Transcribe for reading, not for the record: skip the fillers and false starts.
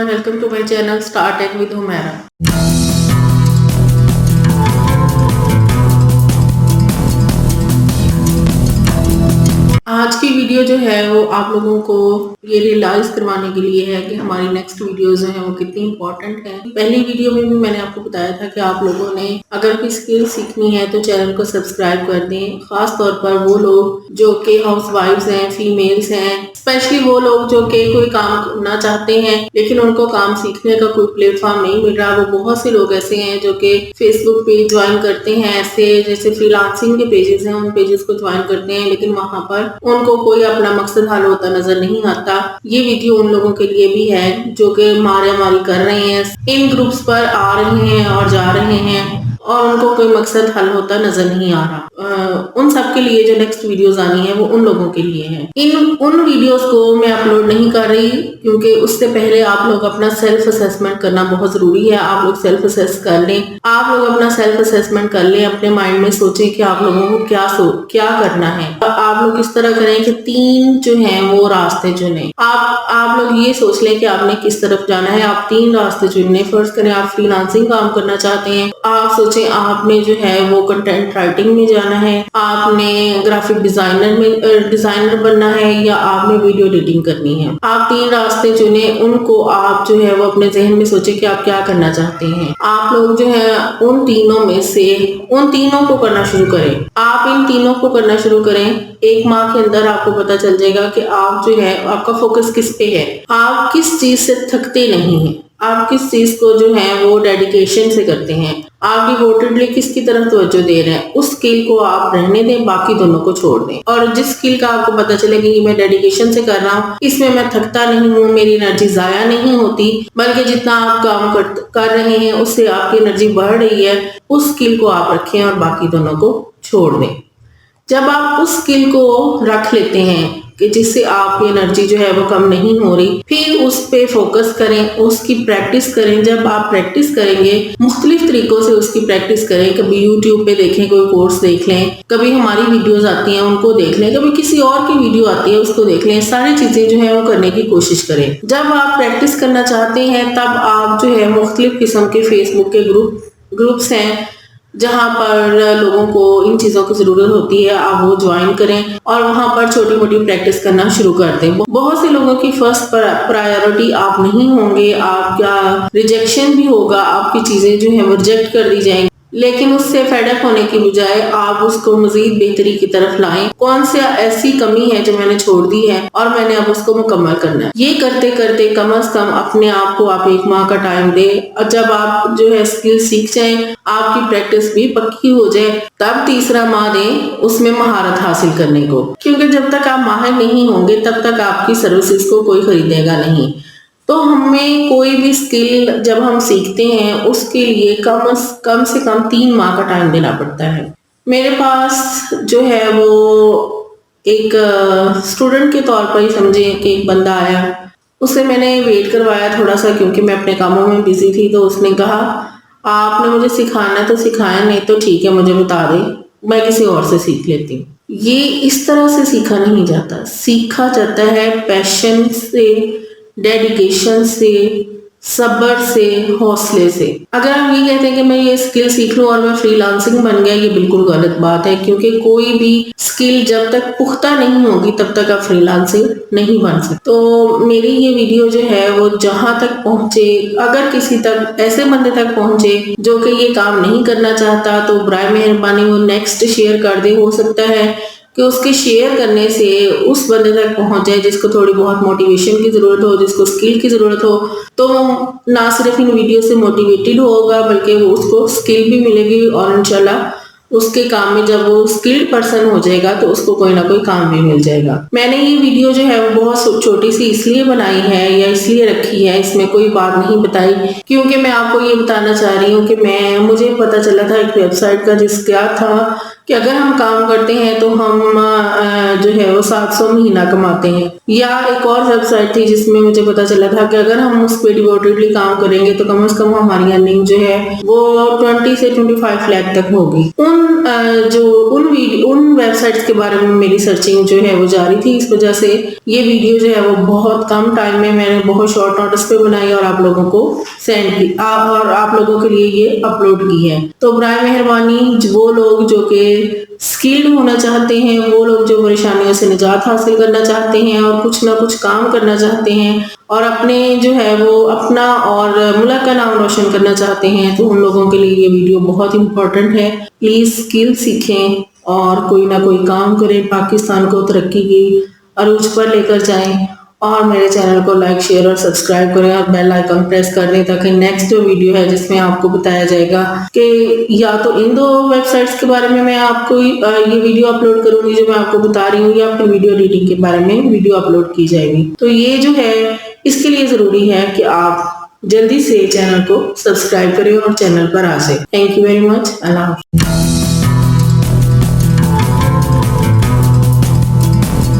everyone, welcome to my channel Start Tech with Humaira. आज की video जो है वो आप लोगों को ये रियलाइज करवाने के लिए है कि हमारी नेक्स्ट वीडियोस जो हैं वो कितनी इंपॉर्टेंट हैं। पहली वीडियो में भी मैंने आपको बताया था कि आप लोगों ने अगर कोई स्किल सीखनी है तो चैनल को सब्सक्राइब कर दें। खास तौर पर वो लोग जो कि हाउस वाइफ्स हैं, फीमेल्स हैं, स्पेशली वो लोग जो कि कोई काम करना चाहते हैं लेकिन उनको काम सीखने का कोई प्लेटफॉर्म नहीं मिल रहा। वो बहुत से लोग ऐसे हैं जो कि फेसबुक पेज ज्वाइन करते हैं, ऐसे जैसे फ्रीलांसिंग के पेजेस हैं, उन पेजेस को ज्वाइन करते हैं लेकिन वहां पर उनको कोई अपना मकसद हल होता नजर नहीं आता। ये वीडियो उन लोगों के लिए भी है जो कि मारी कर रहे हैं, इन ग्रुप्स पर आ रहे हैं और जा रहे हैं और उनको कोई मकसद हल होता नजर नहीं आ रहा। उन सब के लिए जो नेक्स्ट वीडियोस आनी है वो उन लोगों के लिए है। उन वीडियोस को मैं अपलोड नहीं कर रही क्योंकि उससे पहले आप लोग अपना सेल्फ असेसमेंट करना बहुत जरूरी है। आप लोग सेल्फ असेस कर लें, आप लोग अपना सेल्फ असेसमेंट कर लें, अपने माइंड में सोचें कि आप लोगों को क्या करना है। आप लोग इस तरह करें कि 3 जो हैं वो रास्ते चुनें। आप लोग ये सोच लें कि आपने किस तरफ जाना है। आप 3 रास्ते चुनने। फर्स्ट करें आप फ्रीलांसिंग काम करना चाहते हैं, आप सोचें आपने जो है वो कंटेंट राइटिंग में जाना है, आपने ग्राफिक डिजाइनर बनना है या आपने वीडियो एडिटिंग करनी है। आप 3 रास्ते चुने, उनको आप जो है वो अपने जहन में सोचें कि आप क्या करना चाहते हैं। आप लोग जो है उन तीनों में से उन तीनों को करना शुरू करें। आप इन तीनों को करना शुरू करें। 1 माह के अंदर आपको पता चल जाएगा कि आप जो है आपका फोकस किस पे है, आप किस चीज से थकते नहीं हैं, आप किस चीज को जो है वो डेडिकेशन से करते हैं, आप डिवोटेडली किसकी तरफ तवज्जो दे रहे हैं। उस स्किल को आप रहने दें, बाकी दोनों को छोड़ दें। और जिस स्किल का आपको पता चलेगा कि मैं डेडिकेशन से कर रहा हूँ, इसमें मैं थकता नहीं हूँ, मेरी एनर्जी जाया नहीं होती, बल्कि जितना आप काम कर रहे हैं उससे आपकी एनर्जी बढ़ रही है, उस स्किल को आप रखें और बाकी दोनों को छोड़ दें। जब आप उस स्किल को रख लेते हैं कि जिससे आपकी एनर्जी जो है वो कम नहीं हो रही, फिर उस पे फोकस करें, उसकी प्रैक्टिस करें। जब आप प्रैक्टिस करेंगे, मुख्तलिफ तरीकों से उसकी प्रैक्टिस करें। कभी यूट्यूब पे देखें, कोई कोर्स देख लें, कभी हमारी वीडियोस आती हैं उनको देख लें, कभी किसी और की वीडियो आती है उसको देख लें। सारी चीजें जो है वो करने की कोशिश करें। जब आप प्रैक्टिस करना चाहते हैं तब आप जो है मुख्तलिफ किस्म के फेसबुक के ग्रुप्स हैं जहां पर लोगों को इन चीजों की जरूरत होती है, आप वो ज्वाइन करें और वहां पर छोटी मोटी प्रैक्टिस करना शुरू कर दें। बहुत से लोगों की फर्स्ट प्रायोरिटी आप नहीं होंगे, आपका रिजेक्शन भी होगा, आपकी चीजें जो है वो रिजेक्ट कर दी जाएंगी, लेकिन उससे फेडअप होने की बजाय आप उसको मजीद बेहतरी की तरफ लाएं। कौन सी ऐसी कमी है जो मैंने छोड़ दी है और मैंने अब उसको मुकम्मल करना है। ये करते करते कम से कम अपने आप को आप 1 माह का टाइम दें और जब आप जो है स्किल सीख जाएं, आपकी प्रैक्टिस भी पक्की हो जाए, तब तीसरा माह दें उसमें महारत हासिल करने को। क्योंकि जब तक आप माहिर नहीं होंगे तब तक आपकी सर्विसेज को कोई खरीदेगा नहीं। तो हमें कोई भी स्किल जब हम सीखते हैं उसके लिए कम से कम 3 माह का टाइम देना पड़ता है। मेरे पास जो है वो एक स्टूडेंट के तौर पर ही समझे कि एक बंदा आया, उससे मैंने वेट करवाया थोड़ा सा क्योंकि मैं अपने कामों में बिजी थी। तो उसने कहा आपने मुझे सिखाना है तो सिखाया, नहीं तो ठीक है मुझे बता दे, मैं किसी और से सीख लेती हूँ। ये इस तरह से सीखा नहीं जाता, सीखा जाता है पैशन से, डेडिकेशन से, सब्र से, हौसले से। अगर हम ये कहते हैं कि मैं ये स्किल सीख लूं और मैं फ्रीलांसिंग बन गया, ये बिल्कुल गलत बात है। क्योंकि कोई भी स्किल जब तक पुख्ता नहीं होगी तब तक आप फ्रीलांसिंग नहीं बन सकते। तो मेरी ये वीडियो जो है वो जहां तक पहुंचे, अगर किसी तक ऐसे बंदे तक पहुंचे जो कि ये काम नहीं करना चाहता, तो बराए मेहरबानी वो नेक्स्ट शेयर कर दे। हो सकता है कि उसके शेयर करने से उस बंदे तक पहुंच जाए जिसको थोड़ी बहुत मोटिवेशन की जरूरत हो, जिसको स्किल की जरूरत हो। तो ना सिर्फ इन वीडियो से मोटिवेटेड होगा बल्कि वो उसको स्किल भी मिलेगी और इंशाल्लाह उसके काम में जब वो स्किल्ड पर्सन हो जाएगा तो उसको कोई ना कोई काम भी मिल जाएगा। मैंने ये वीडियो जो है वो बहुत छोटी सी इसलिए बनाई है या इसलिए रखी है, इसमें कोई बात नहीं बताई, क्योंकि मैं आपको ये बताना चाह रही हूँ कि मुझे पता चला था एक वेबसाइट का जिसका था कि अगर हम काम करते हैं तो हम जो है वो 700 महीना कमाते हैं। या एक और वेबसाइट थी जिसमें मुझे पता चला था कि अगर हम उस पर डिवोटेडली काम करेंगे तो कम से कम हमारी अर्निंग जो है वो 20 से 25 लाख तक होगी। उन उन वेबसाइट्स के बारे में मेरी सर्चिंग जो है वो जारी थी। इस वजह से ये वीडियो जो है वो बहुत कम टाइम में मैंने बहुत शॉर्ट नोटिस पे बनाई और आप लोगों को सेंड की और आप लोगों के लिए ये अपलोड की है। तो बराए मेहरबानी वो लोग जो कि स्किल्ड होना चाहते हैं, वो लोग जो परेशानियों से निजात हासिल करना चाहते हैं और कुछ ना कुछ काम करना चाहते हैं और अपने जो है वो अपना और मुल्क का नाम रोशन करना चाहते हैं, तो उन लोगों के लिए ये वीडियो बहुत इंपॉर्टेंट है। प्लीज स्किल सीखें और कोई ना कोई काम करें, पाकिस्तान को तरक्की की अरूज पर लेकर जाएं और मेरे चैनल को लाइक शेयर और सब्सक्राइब करें और बेल आइकन प्रेस कर दें ताकि नेक्स्ट जो वीडियो है जिसमें आपको बताया जाएगा कि या तो इन दो वेबसाइट्स के बारे में मैं आपको ये वीडियो अपलोड करूंगी जो मैं आपको बता रही हूँ, या फिर वीडियो एडिटिंग के बारे में वीडियो अपलोड की जाएगी। तो ये जो है इसके लिए जरूरी है कि आप जल्दी से चैनल को सब्सक्राइब करें और चैनल पर आ जाए। Thank you very much. अल्लाह हाफिज़।